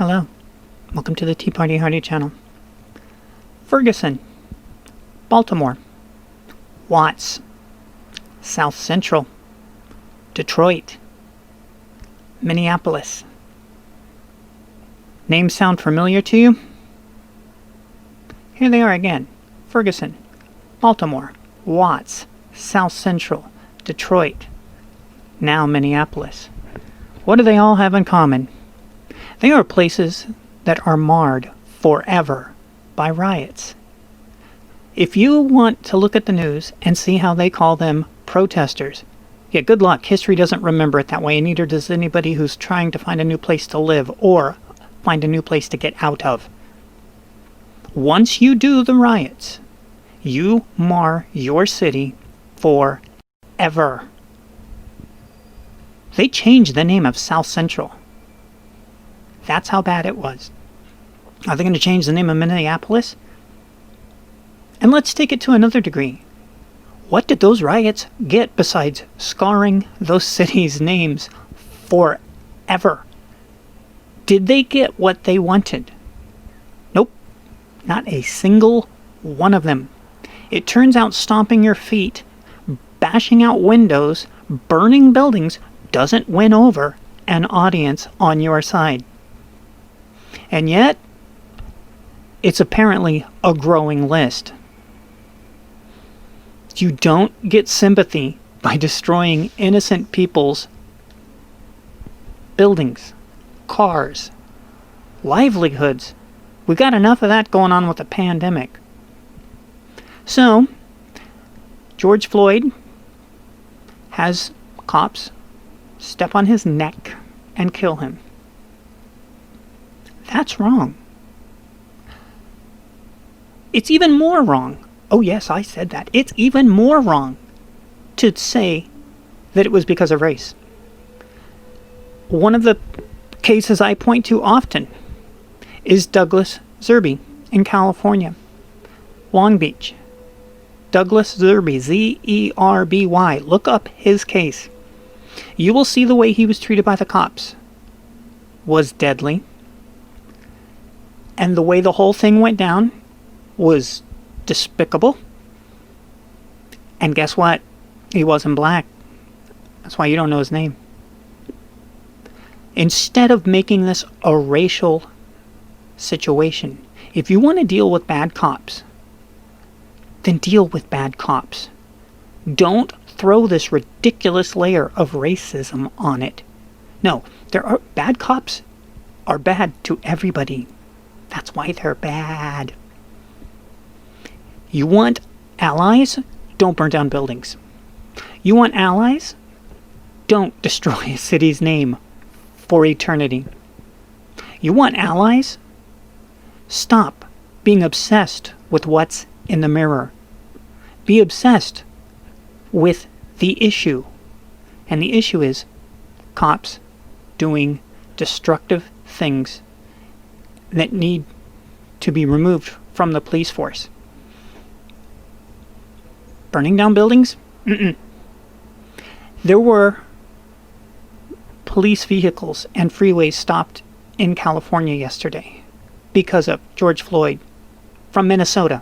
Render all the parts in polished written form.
Hello, welcome to the Tea Party Hardy channel. Ferguson, Baltimore, Watts, South Central, Detroit, Minneapolis. Names sound familiar to you? Here they are again. Ferguson, Baltimore, Watts, South Central, Detroit, now Minneapolis. What do they all have in common? They are places that are marred forever by riots. If you want to look at the news and see how they call them protesters, yeah, good luck. History doesn't remember it that way, and neither does anybody who's trying to find a new place to live or find a new place to get out of. Once you do the riots, you mar your city forever. They changed the name of South Central. That's how bad it was. Are they going to change the name of Minneapolis? And let's take it to another degree. What did those riots get besides scarring those cities' names forever? Did they get what they wanted? Nope. Not a single one of them. It turns out stomping your feet, bashing out windows, burning buildings doesn't win over an audience on your side. And yet, it's apparently a growing list. You don't get sympathy by destroying innocent people's buildings, cars, livelihoods. We got enough of that going on with the pandemic. So, George Floyd has cops step on his neck and kill him. That's wrong. It's even more wrong. Oh yes, I said that. It's even more wrong to say that it was because of race. One of the cases I point to often is Douglas Zerby in California, Long Beach. Douglas Zerby, Z-E-R-B-Y. Look up his case. You will see the way he was treated by the cops was deadly. And the way the whole thing went down was despicable. And guess what? He wasn't black. That's why you don't know his name. Instead of making this a racial situation, if you want to deal with bad cops, then deal with bad cops. Don't throw this ridiculous layer of racism on it. No, bad cops are bad to everybody. That's why they're bad. You want allies? Don't burn down buildings. You want allies? Don't destroy a city's name for eternity. You want allies? Stop being obsessed with what's in the mirror. Be obsessed with the issue. And the issue is cops doing destructive things that need to be removed from the police force. Burning down buildings? Mm-mm. There were police vehicles and freeways stopped in California yesterday because of George Floyd from Minnesota.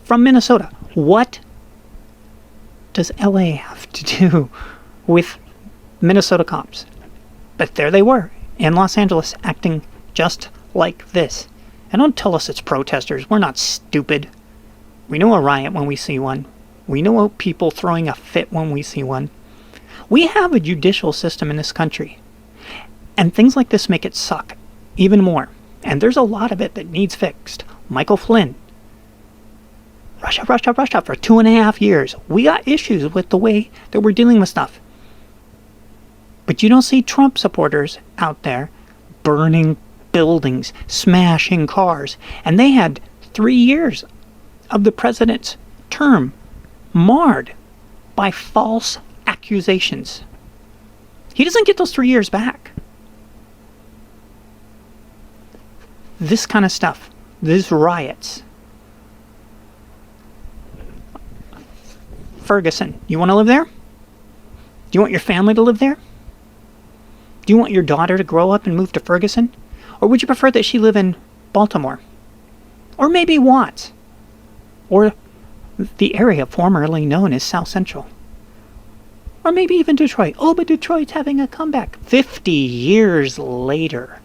From Minnesota. What does LA have to do with Minnesota cops? But there they were in Los Angeles acting just like this. And don't tell us it's protesters. We're not stupid. We know a riot when we see one. We know people throwing a fit when we see one. We have a judicial system in this country. And things like this make it suck even more. And there's a lot of it that needs fixed. Michael Flynn. Russia for 2.5 years. We got issues with the way that we're dealing with stuff. But you don't see Trump supporters out there burning buildings, smashing cars. And they had 3 years of the president's term marred by false accusations. He doesn't get those 3 years back. This kind of stuff, these riots. Ferguson, you want to live there? Do you want your family to live there? Do you want your daughter to grow up and move to Ferguson? Or would you prefer that she live in Baltimore? Or maybe Watts? Or the area formerly known as South Central? Or maybe even Detroit. Oh, but Detroit's having a comeback. 50 years later.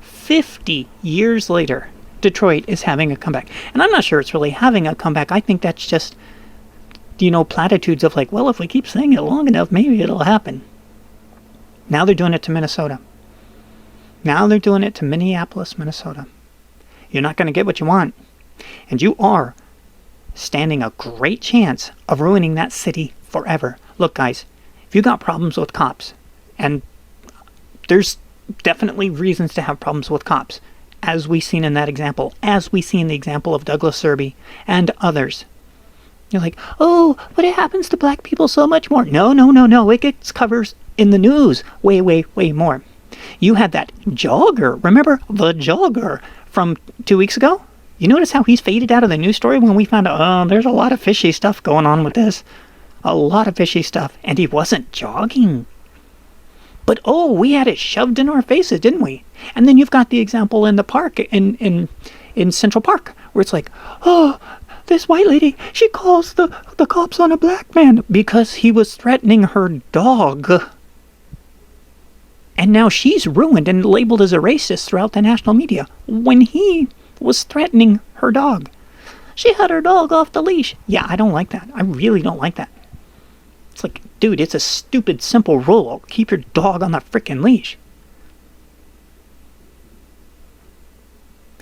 50 years later, Detroit is having a comeback. And I'm not sure it's really having a comeback. I think that's just, platitudes of like, well, if we keep saying it long enough, maybe it'll happen. Now they're doing it to Minnesota. Now they're doing it to Minneapolis, Minnesota. You're not going to get what you want. And you are standing a great chance of ruining that city forever. Look, guys, if you got problems with cops, and there's definitely reasons to have problems with cops, as we seen in that example, as we see in the example of Douglas Serby and others. You're like, oh, but it happens to black people so much more. No. It gets covers in the news way, way, way more. You had that jogger. Remember the jogger from 2 weeks ago? You notice how he's faded out of the news story when we found out, oh, there's a lot of fishy stuff going on with this. A lot of fishy stuff. And he wasn't jogging. But, oh, we had it shoved in our faces, didn't we? And then you've got the example in the park, in Central Park, where it's like, oh, this white lady, she calls the cops on a black man because he was threatening her dog. And now she's ruined and labeled as a racist throughout the national media when he was threatening her dog. She had her dog off the leash. Yeah, I don't like that. I really don't like that. It's like, dude, it's a stupid, simple rule. Keep your dog on the frickin' leash.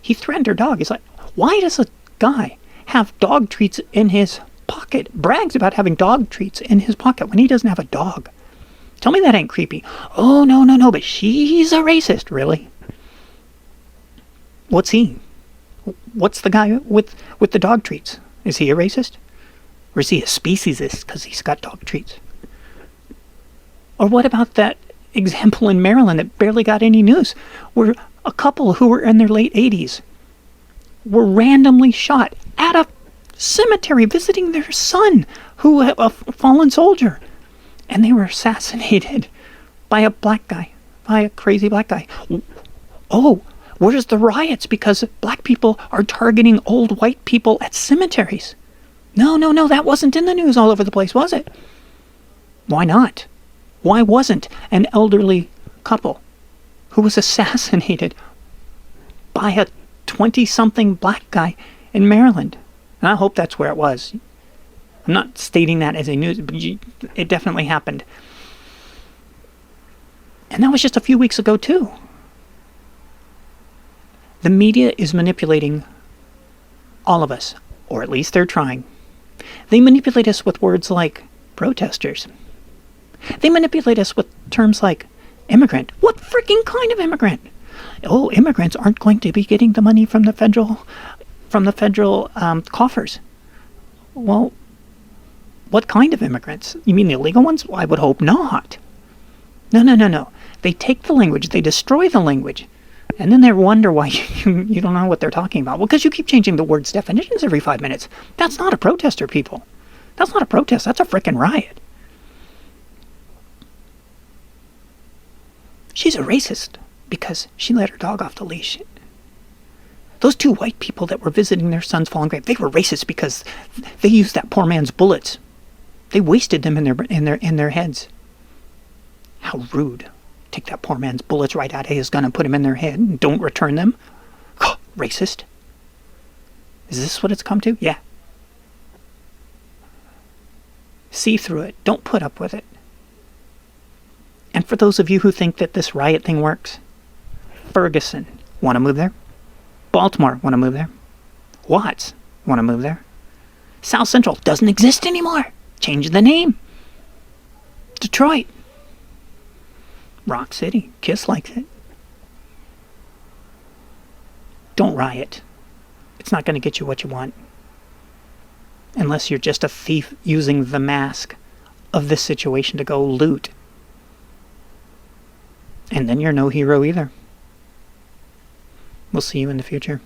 He threatened her dog. He's like, why does a guy have dog treats in his pocket? Brags about having dog treats in his pocket when he doesn't have a dog. Tell me that ain't creepy. Oh, no, but she's a racist, really. What's he? What's the guy with the dog treats? Is he a racist? Or is he a speciesist because he's got dog treats? Or what about that example in Maryland that barely got any news, where a couple who were in their late 80s were randomly shot at a cemetery visiting their son, who a fallen soldier, and they were assassinated by a black guy, by a crazy black guy. Oh, where's the riots because black people are targeting old white people at cemeteries? No, that wasn't in the news all over the place, was it? Why not? Why wasn't an elderly couple who was assassinated by a 20-something black guy in Maryland? And I hope that's where it was. I'm not stating that as a news, but it definitely happened. And that was just a few weeks ago, too. The media is manipulating all of us, or at least they're trying. They manipulate us with words like protesters. They manipulate us with terms like immigrant. What freaking kind of immigrant? Oh, immigrants aren't going to be getting the money from the federal coffers. Well, what kind of immigrants? You mean the illegal ones? Well, I would hope not. No. They take the language, they destroy the language, and then they wonder why you don't know what they're talking about. Well, because you keep changing the word's definitions every 5 minutes. That's not a protester, people. That's not a protest. That's a frickin' riot. She's a racist because she let her dog off the leash. Those two white people that were visiting their son's fallen grave, they were racist because they used that poor man's bullets. They wasted them in their heads. How rude. Take that poor man's bullets right out of his gun and put them in their head and don't return them. Racist. Is this what it's come to? Yeah. See through it. Don't put up with it. And for those of you who think that this riot thing works, Ferguson, want to move there? Baltimore, want to move there? Watts, want to move there? South Central doesn't exist anymore. Change the name. Detroit. Rock City. Kiss likes it. Don't riot. It's not going to get you what you want. Unless you're just a thief using the mask of this situation to go loot. And then you're no hero either. We'll see you in the future.